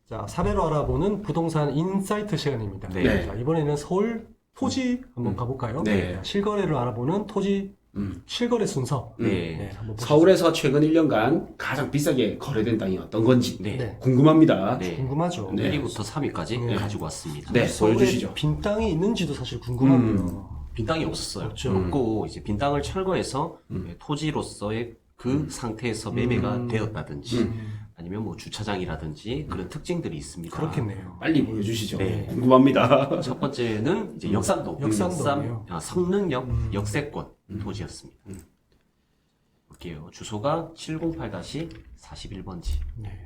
자, 사례로 알아보는 부동산 인사이트 시간입니다. 네. 자, 이번에는 서울 토지 한번 가볼까요? 네. 실거래를 알아보는 토지 실거래 순서. 네. 한번 보시죠. 서울에서 최근 1년간 가장 비싸게 거래된 땅이 어떤 건지 네. 궁금합니다. 네. 궁금하죠. 네. 1위부터 3위까지 네. 가지고 왔습니다. 네, 서울에 보여주시죠. 빈 땅이 있는지도 사실 궁금하고요. 빈 땅이 없었어요. 없죠. 없고 이제 빈 땅을 철거해서 토지로서의 그 상태에서 매매가 되었다든지 아니면 뭐 주차장이라든지 그런 특징들이 있습니다. 그렇겠네요. 빨리 보여주시죠. 네. 궁금합니다. 첫 번째는 이제 역삼동, 역삼동이요. 성능역 역세권 토지였습니다. 볼게요. 주소가 708-41번지. 네.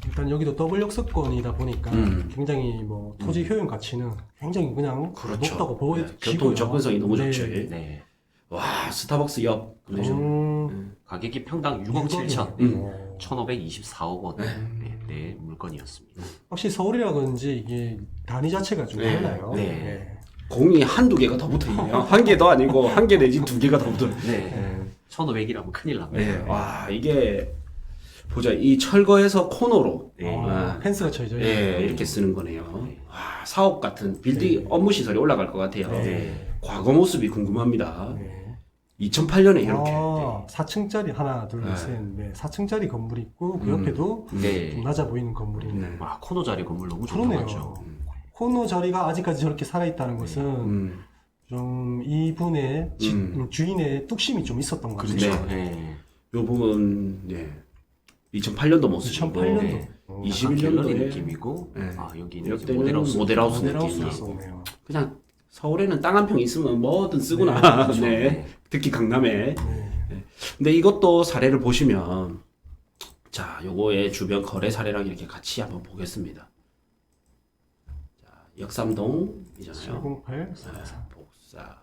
일단 여기도 더블 역세권이다 보니까 굉장히 뭐 토지 효용 가치는 굉장히 그냥 그렇죠. 높다고 네. 보여지고요. 교통 접근성이 너무 좋죠. 네. 와, 스타벅스 옆. 그죠? 가격이 평당 6억 7천, 1,524억 원 네, 물건이었습니다. 확실히 서울이라 그런지 이게 단위 자체가 좀 네. 달라요. 네. 공이 한두 개가 더 붙어 있네요. 한 개도 아니고 한 개 내지 두 개가 더 붙어. 네. 1,500이라면 큰일 납니다. 네. 와, 이게 보자. 이 철거해서 코너로 네. 펜스가 쳐져 있는. 예, 이렇게 쓰는 거네요. 와, 사업 같은 빌딩 업무 시설이 올라갈 것 같아요. 네. 과거 모습이 궁금합니다. 네. 2008년에 이렇게. 4층짜리 하나, 둘, 네. 셋, 넷. 4층짜리 건물이 있고 그 옆에도 네. 좀 낮아 보이는 건물이 있네. 네. 와, 코너 자리 건물 너무 그러네요. 좋죠. 코너 자리가 아직까지 저렇게 살아있다는 것은 좀 이분의 주인의 뚝심이 좀 있었던 것 같아요. 그렇죠. 네. 요 부분, 네. 2008년도 모습이고. 2008년도. 네. 21년도에 갤러리 느낌이고, 네. 아, 여기는 이제 옆에는 모델하우스 모델하우스 모델하우스 느낌이. 있었네요. 그냥 서울에는 땅 한 평 있으면 뭐든 쓰구나. 그렇죠. 네. 네. 특히 강남에. 네. 근데 이것도 사례를 보시면, 자, 요거의 주변 거래 사례랑 이렇게 같이 한번 보겠습니다. 자, 역삼동이잖아요. 708. 복사.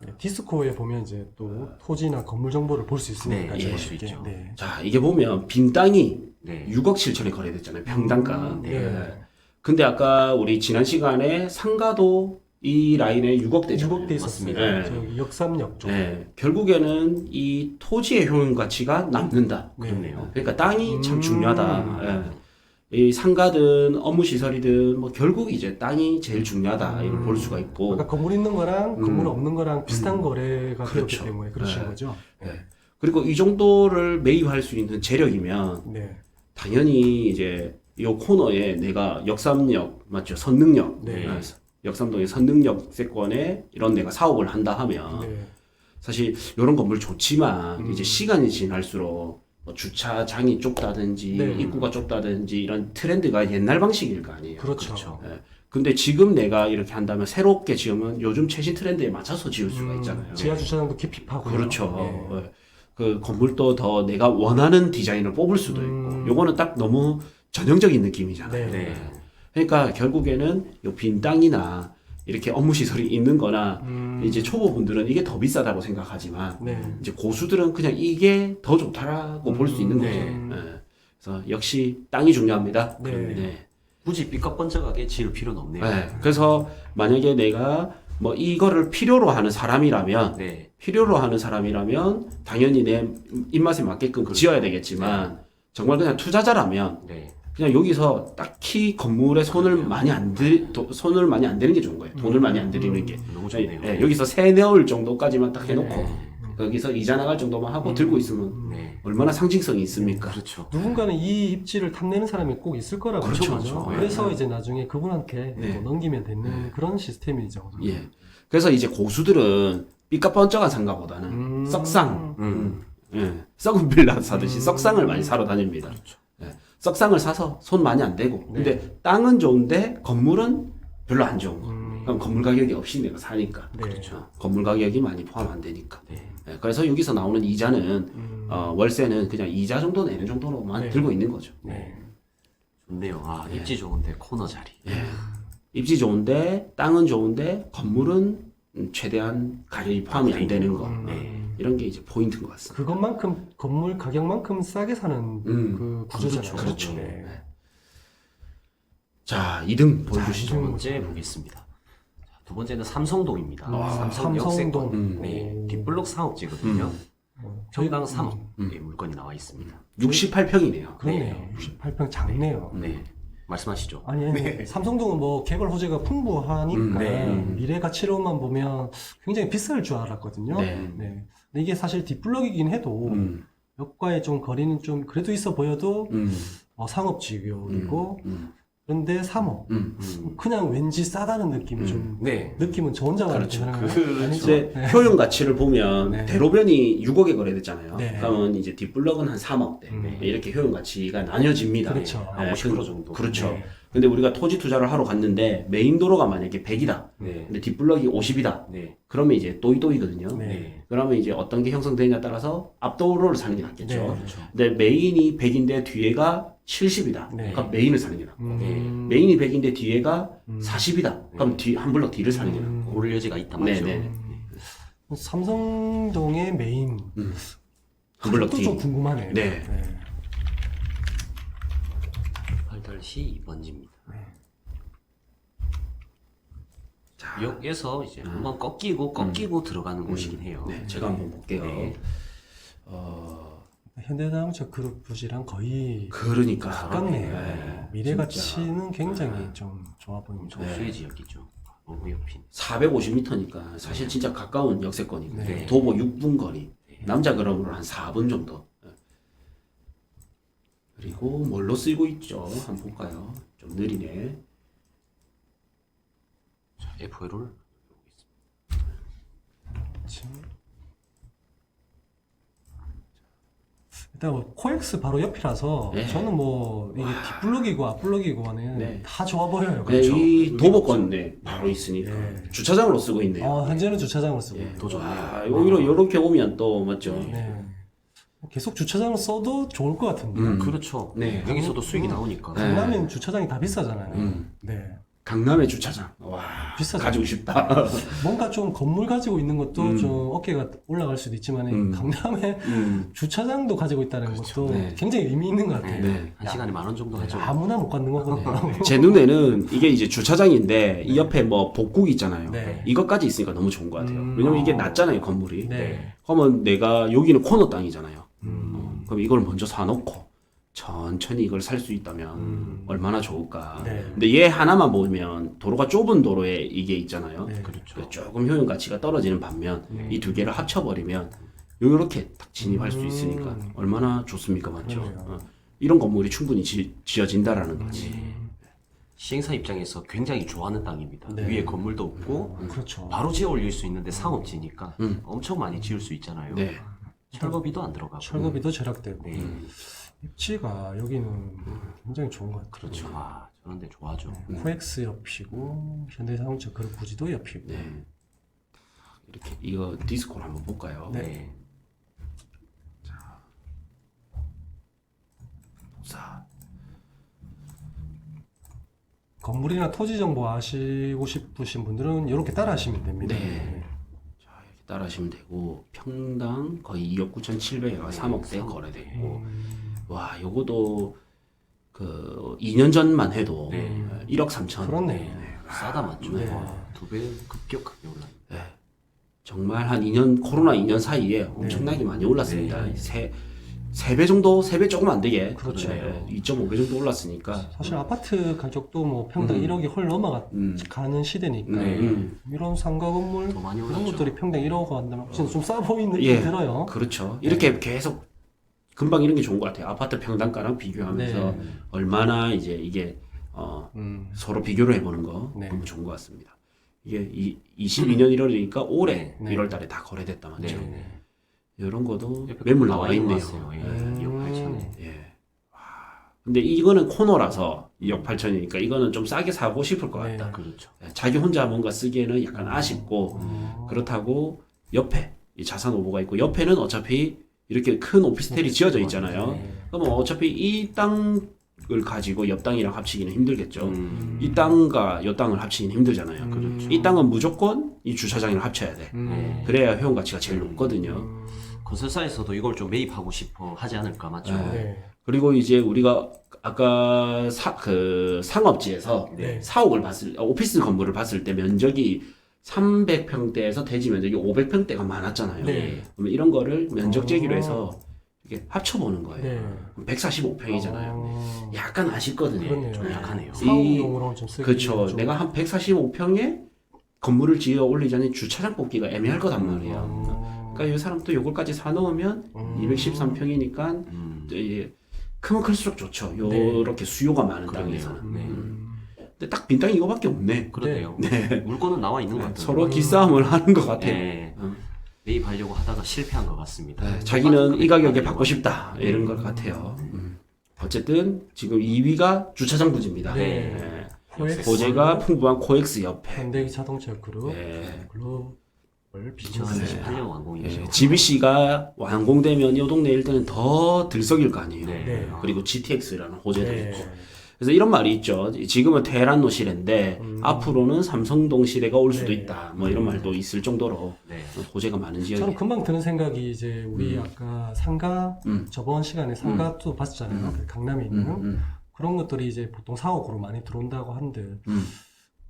네, 디스코에 보면 이제 또 토지나 건물 정보를 볼 수 있으니까 네, 좀 볼 수 쉽게. 있죠. 네. 자, 이게 보면 빈 땅이 네. 6억 7천에 거래됐잖아요. 평당가. 네. 근데 아까 우리 지난 시간에 상가도 이 라인에 6억대잖아요. 6억대 있었습니다. 네. 저기 역삼역 쪽. 네. 결국에는 이 토지의 효용 가치가 남는다. 그렇네요. 그러니까 땅이 참 중요하다. 예. 이 상가든 업무 시설이든 뭐 결국 이제 땅이 제일 중요하다. 이걸 볼 수가 있고. 아까 건물 있는 거랑 건물 없는 거랑 비슷한 거래가 그렇죠. 되었기 때문에 그러신 네. 거죠. 예. 그리고 이 정도를 매입할 수 있는 재력이면 네. 당연히 이제 이 코너에 내가 역삼역 맞죠? 선능역. 네. 예. 역삼동의 선능역 세권에 이런 내가 사업을 한다 하면 네. 사실 이런 건물 좋지만 이제 시간이 지날수록 뭐 주차장이 좁다든지 네. 입구가 좁다든지 이런 트렌드가 옛날 방식일 거 아니에요. 그렇죠. 예. 근데 지금 내가 이렇게 한다면 새롭게 지으면 요즘 최신 트렌드에 맞춰서 지을 수가 있잖아요. 지하 주차장도 깊이 파고요. 그렇죠. 네. 예. 그 건물도 더 내가 원하는 디자인을 뽑을 수도 있고 요거는 딱 너무 전형적인 느낌이잖아요. 네. 네. 그러니까 결국에는 요 빈 땅이나 이렇게 업무 시설이 있는 거나 이제 초보분들은 이게 더 비싸다고 생각하지만 네. 이제 고수들은 그냥 이게 더 좋다라고 볼 수 있는 거죠. 네. 예. 그래서 역시 땅이 중요합니다. 네. 네. 굳이 삐까뻔쩍하게 지을 필요는 없네요. 네. 그래서 만약에 내가 뭐 이거를 필요로 하는 사람이라면 네. 당연히 내 입맛에 맞게끔 지어야 되겠지만 정말 그냥 투자자라면 네. 그냥 여기서 딱히 건물에 손을 많이 안 대는 게 좋은 거예요. 돈을 많이 안 들이는 게. 너무 좋네요. 예, 여기서 세 넣을 정도까지만 딱 해놓고 네. 거기서 이자 나갈 정도만 하고 들고 있으면 네. 얼마나 상징성이 있습니까? 그렇죠. 누군가는 이 입지를 탐내는 사람이 꼭 있을 거라고 그렇죠, 생각하죠. 그렇죠. 그래서 네. 이제 나중에 그분한테 네. 뭐 넘기면 되는 그런 시스템이죠. 예. 그래서 이제 고수들은 삐까뻔쩍한 상가보다는 썩상, 예, 썩은 빌라 사듯이 썩상을 많이 사러 다닙니다. 그렇죠. 예, 썩상을 사서 손 많이 안 대고, 네. 근데 땅은 좋은데 건물은 별로 안 좋은 거. 그럼 건물 가격이 없이 내가 사니까. 네. 그렇죠. 건물 가격이 많이 포함 안 되니까. 네. 예, 그래서 여기서 나오는 이자는 월세는 그냥 이자 정도 내는 정도로만 네. 들고 있는 거죠. 네. 좋네요. 아, 입지 좋은데 코너 자리. 입지 좋은데 땅은 좋은데 건물은 최대한 가격이 포함이 안 되는 거. 네. 이런 게 이제 포인트인 것 같습니다. 그것만큼 건물 가격만큼 싸게 사는 그 구조잖아요. 그렇죠. 네. 자, 2등 자, 보여주시죠. 두 번째 보겠습니다. 자, 두 번째는 삼성동입니다. 아, 삼성 삼성동. 역세권. 네. 뒷블록 사업지거든요. 평당 3억의 물건이 나와 있습니다. 68평이네요. 그렇네요. 68평 작네요. 네. 말씀하시죠. 아니, 삼성동은 뭐 개발 호재가 풍부하니까 미래 가치로만 보면 굉장히 비쌀 줄 알았거든요. 네. 근데 이게 사실 뒷블럭이긴 해도 역과의 좀 거리는 좀 그래도 있어 보여도 상업지역이고 그런데 3억. 그냥 왠지 싸다는 느낌이 좀 네. 느낌은 저 혼자만 그렇죠. 드는 거 그렇죠. 아니죠? 근데 효용 가치를 보면 네. 대로변이 6억에 거래됐잖아요. 네. 그러면 이제 뒷블럭은 한 3억대. 이렇게 효용 가치가 나뉘어집니다. 그렇죠. 한 50% 정도. 그렇죠. 네. 근데 우리가 토지 투자를 하러 갔는데 메인 도로가 만약에 100이다. 네. 근데 뒷블럭이 50이다. 네. 그러면 이제 또이또이거든요. 네. 그러면 이제 어떤 게 형성되느냐에 따라서 앞도로를 사는 게 낫겠죠. 네. 그렇죠. 근데 메인이 100인데 뒤에가 70이다. 네. 그럼 메인을 사는 게 낫고. 음. 메인이 100인데 뒤에가 40이다. 그럼 한 블럭 뒤를 사는 게 낫고. 고를 여지가 있다 네, 맞죠? 네. 삼성동의 메인 한 블럭 또 뒤. 좀 궁금하네요. 네. 8-2번지입니다. 자, 역에서 이제 한번 꺾이고 들어가는 곳이긴 해요. 네, 제가 한번 볼게요. 네. 현대자동차 그룹 부지랑 거의 그러니까. 가깝네요. 네, 미래 진짜. 가치는 굉장히 좀 좋아 보입니다. 저수의 지역이죠. 너무 옆인. 450m니까 사실 진짜 가까운 역세권이고 네. 도보 6분 거리. 남자 그럼으로 한 4분 정도. 네. 그리고 뭘로 쓰이고 있죠? 한번 볼까요? 좀 느리네. 자, F5를 일단 뭐 코엑스 바로 옆이라서 네. 저는 뭐 이게 뒷블럭이고 앞블럭이고 간에 네. 다 좋아 보여요. 네, 이 도보권에 바로 있으니까 네. 주차장으로 쓰고 있네요. 현재는 주차장을 쓰고 예. 있고. 더 좋네요. 아, 오히려 이렇게 오면 또 맞죠? 네. 계속 주차장을 써도 좋을 것 같은데. 그렇죠. 네. 여기서도 수익이 나오니까. 네. 강남엔 주차장이 다 비싸잖아요. 네. 강남의 주차장. 와, 비싸죠. 가지고 싶다. 뭔가 좀 건물 가지고 있는 것도 좀 어깨가 올라갈 수도 있지만 강남에 주차장도 가지고 있다는 것도 네. 굉장히 의미 있는 것 같아요. 네. 한 시간에 10,000원 정도 하죠. 아무나 못 갖는 거거든요. 제 눈에는 이게 이제 주차장인데 이 옆에 뭐 복국 있잖아요. 네. 이것까지 있으니까 너무 좋은 것 같아요. 왜냐면 이게 낮잖아요, 건물이. 네. 그러면 내가 여기는 코너 땅이잖아요. 그럼 이걸 먼저 사놓고 천천히 이걸 살 수 있다면 얼마나 좋을까. 네. 근데 얘 하나만 보면 도로가 좁은 도로에 이게 있잖아요. 네. 그렇죠. 조금 효용 가치가 떨어지는 반면 이 두 개를 합쳐버리면 이렇게 딱 진입할 수 있으니까 얼마나 좋습니까, 맞죠? 그러네요. 이런 건물이 충분히 지어진다라는 거지. 시행사 입장에서 굉장히 좋아하는 땅입니다. 네. 위에 건물도 없고 그렇죠. 바로 지어 올릴 수 있는데 상업지니까 엄청 많이 지을 수 있잖아요. 네. 철거비도 안 들어가고. 철거비도 절약되고 네. 입지가 여기는 굉장히 좋은 것 같아요. 그렇죠. 아, 저런 데 좋아하죠. 코엑스 옆이고 현대자동차 그룹 부지도 옆이고. 네. 이렇게 이거 디스코를 한번 볼까요? 네. 자, 건물이나 토지 정보 아시고 싶으신 분들은 이렇게 따라 하시면 됩니다. 네. 자, 이렇게 따라하시면 되고 평당 거의 2억 9,700에 3억대 거래되고 와, 요거도 그 2년 전만 해도 1억 3천. 그렇네. 싸다 맞죠? 네. 와, 2배 급격하게 올라요. 네. 정말 한 2년 코로나 2년 사이에 엄청나게 많이 올랐습니다. 세 배 정도, 3배 조금 안 되게. 그렇죠. 2.5배 정도 올랐으니까. 사실 아파트 가격도 뭐 평당 1억이 헐 넘어가는 시대니까 이런 상가 건물 더 많이 이런 올랐죠. 것들이 평당 1억 한다면 진짜 좀 싸 보이는 느낌이 예. 들어요. 그렇죠. 이렇게 계속 금방 이런 게 좋은 것 같아요. 아파트 평당가랑 비교하면서 얼마나 이제 이게 서로 비교를 해보는 거 네. 너무 좋은 것 같습니다. 이게 22년 1월이니까 올해 네. 1월 달에 다 거래됐다 맞죠? 네. 이런 것도 옆에 매물 나와 나와 있네요. 있어요. 예. 2억 8천에. 예. 와. 근데 이거는 코너라서 2억 8천이니까 이거는 좀 싸게 사고 싶을 것 같다. 네. 그렇죠. 예, 자기 혼자 뭔가 쓰기에는 약간 아쉽고 그렇다고 옆에 이 자산 오보가 있고 옆에는 어차피 이렇게 큰 오피스텔이 지어져 있잖아요. 그러면 어차피 이 땅을 가지고 옆 땅이랑 합치기는 힘들겠죠. 이 땅과 옆 땅을 합치기는 힘들잖아요. 그렇죠. 이 땅은 무조건 이 주차장이랑 합쳐야 돼. 그래야 효용 가치가 제일 높거든요. 건설사에서도 이걸 좀 매입하고 싶어 하지 않을까 맞죠? 네. 그리고 이제 우리가 아까 상업지에서 네. 사옥을 오피스 건물을 봤을 때 면적이 300평대에서 대지 면적이 500평대가 많았잖아요. 네. 그러면 이런 거를 면적 제기로 해서 이렇게 합쳐보는 거예요. 네. 145평이잖아요. 약간 아쉽거든요. 그렇네요. 좀 약하네요. 사업용으로는 좀 쓰기 그렇죠. 좀- 내가 한 145평에 건물을 지어 올리자니 주차장 뽑기가 애매할 거단 말이에요. 그러니까 이 사람도 요걸까지 사놓으면 213평이니까 이제 크면 클수록 좋죠. 요렇게 수요가 많은 땅에서는. 네. 근데 딱 빈 땅이 이거밖에 없네. 그러네요. 네. 물건은 나와 있는 것 같아요. 서로 기싸움을 하는 것 같아요. 네. 어. 매입하려고 하다가 실패한 것 같습니다. 네, 자기는 이 가격에 받고 싶다 이런 것 같아요. 어쨌든 지금 2위가 주차장 부지입니다. 네. 네. 코엑스. 보제가 풍부한 코엑스 옆에. 현대 자동차 그룹 네. 글로벌 비즈니스. 2018년 완공이죠. GBC가 완공되면 이 동네 일대는 더 들썩일 거 아니에요. 네. 네. 그리고 GTX라는 호재도 네. 있고. 그래서 이런 말이 있죠. 지금은 테헤란노 시대인데 앞으로는 삼성동 시대가 올 수도 네. 있다. 뭐 이런 말도 있을 정도로 네. 호재가 많은 지역이에요. 저는 금방 드는 생각이 이제 우리 아까 상가 저번 시간에 상가도 봤잖아요. 그 강남에 있는 그런 것들이 이제 보통 4억으로 많이 들어온다고 하는데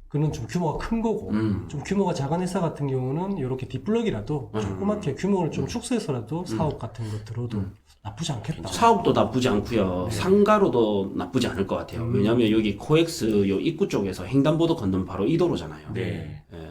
그는 좀 규모가 큰 거고 좀 규모가 작은 회사 같은 경우는 이렇게 뒷블럭이라도 조그맣게 규모를 좀 축소해서라도 4억 같은 거 들어도 나쁘지 않겠다. 사업도 나쁘지 않고요. 상가로도 나쁘지 않을 것 같아요. 왜냐하면 여기 코엑스 요 입구 쪽에서 횡단보도 건너면 바로 이도로잖아요. 네. 예.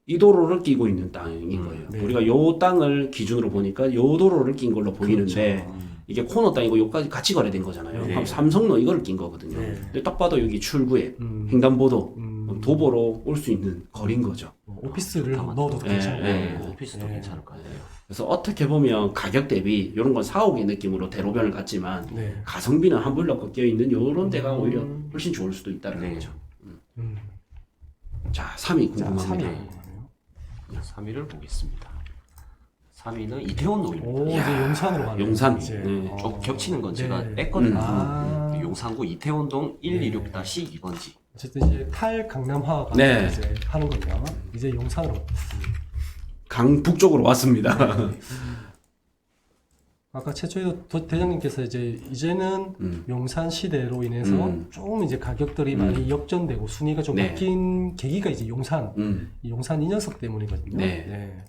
이도로를 끼고 있는 땅인 거예요. 네. 우리가 요 땅을 기준으로 보니까 요 도로를 낀 걸로 보이는데 이게 코너 땅이고 요까지 같이 거래된 거잖아요. 네. 그럼 삼성로 이거를 낀 거거든요. 네. 근데 딱 봐도 여기 출구에 음. 횡단보도 도보로 올 수 있는 음. 거리인 거죠. 오피스를 좋다, 넣어도 예, 괜찮고. 예. 오피스도 네. 괜찮을 것 같아요. 그래서 어떻게 보면 가격 대비 이런 건 4억의 느낌으로 대로변을 갔지만 네. 가성비는 한 블럭 껴 있는 요런 데가 오히려 훨씬 좋을 수도 있다는 네. 거죠. 음. 자, 3위 자, 궁금합니다. 3위. 3위를 보겠습니다. 3위는 이태원 노입니다. 오, 이제 용산으로 가네. 용산. 이제. 네. 좀 겹치는 건 제가 네. 뺐거든요. 아. 용산구 이태원동 126-2번지. 어쨌든 이제 탈 강남화가 네. 이제 하는 거죠. 이제 용산으로. 강북쪽으로 왔습니다. 아까 최초에도 대장님께서 이제는 용산 시대로 인해서 조금 이제 가격들이 많이 역전되고 순위가 좀 네. 바뀐 계기가 이제 용산, 이 용산 이 녀석 때문이거든요. 네.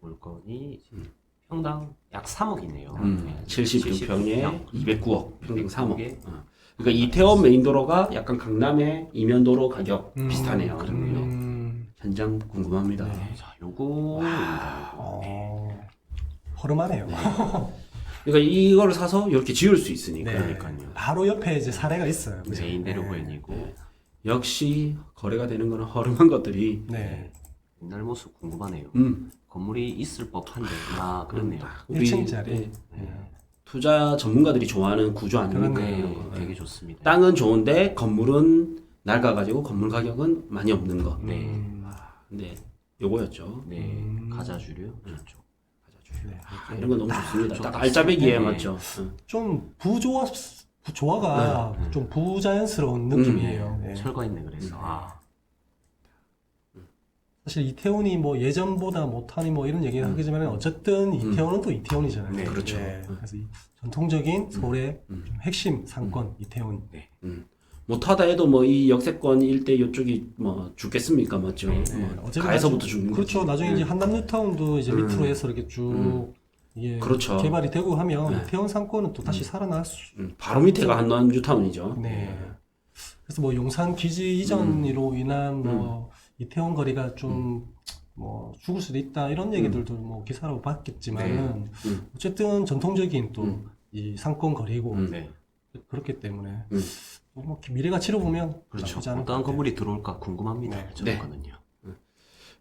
물건이 평당 약 3억이네요. 76평에 209억, 평균 3억. 예. 그러니까 이태원 메인도로가 약간 강남의 이면도로 가격 비슷하네요. 현장 궁금합니다. 자, 요거입니다. 허름하네요. 그러니까 이거를 사서 이렇게 지을 수 있으니까. 네. 그러니까요. 바로 옆에 이제 사례가 있어요. 그죠? 메인 대로변이고 역시 거래가 되는 거는 허름한 것들이 네. 옛날 모습 궁금하네요. 음, 건물이 있을 법한데 아 그렇네요. 우리 1층짜리. 네, 투자 전문가들이 좋아하는 구조 아닙니까? 그러네. 이런 거. 되게 좋습니다. 땅은 좋은데 건물은 낡아가지고 건물 가격은 많이 없는 거. 네. 근데 요거였죠. 네. 가자주류 좋죠. 네. 이런 거 너무 좋습니다. 좋다. 딱 알짜배기에 네. 맞죠. 좀 조화가 좀 부자연스러운 느낌이에요. 네. 철거 있네 그래서. 아. 사실 이태원이 뭐 예전보다 못하니 뭐 이런 얘기는 하겠지만 어쨌든 이태원은 또 이태원이잖아요. 네, 그렇죠. 그래서 이 전통적인 서울의 좀 핵심 상권 이태원. 네. 못하다 해도 뭐 이 역세권 일대 이쪽이 뭐 죽겠습니까, 맞죠? 뭐 어차피 가에서부터 죽는 그렇죠. 거지. 나중에 이제 한남 뉴타운도 이제 밑으로 해서 이렇게 쭉 이게 그렇죠. 개발이 되고 하면 이태원 상권은 또 다시 살아날 수. 바로 밑에가 한남 뉴타운이죠. 네. 그래서 뭐 용산 기지 이전으로 인한 뭐 이태원 거리가 좀 뭐 죽을 수도 있다 이런 얘기들도 뭐 기사로 봤겠지만은 어쨌든 전통적인 또 이 상권 거리고 네. 그렇기 때문에 뭐 미래가 치러보면 그렇죠. 나쁘지 않을 것 어떤 같아요. 건물이 들어올까 궁금합니다. 네. 저거는요.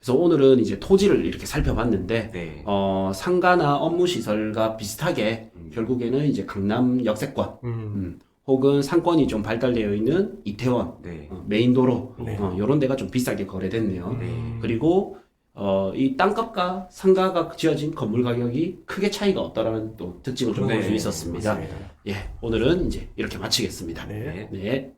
그래서 오늘은 이제 토지를 이렇게 살펴봤는데 네. 상가나 업무 시설과 비슷하게 결국에는 이제 강남 역세권 혹은 상권이 좀 발달되어 있는 이태원 네. 메인도로 네. 이런 데가 좀 비싸게 거래됐네요. 네. 그리고 이 땅값과 상가가 지어진 건물 가격이 크게 차이가 없다라는 또 특징을 좀 볼 수 네. 있었습니다. 맞습니다. 예, 오늘은 이제 이렇게 마치겠습니다. 네. 네.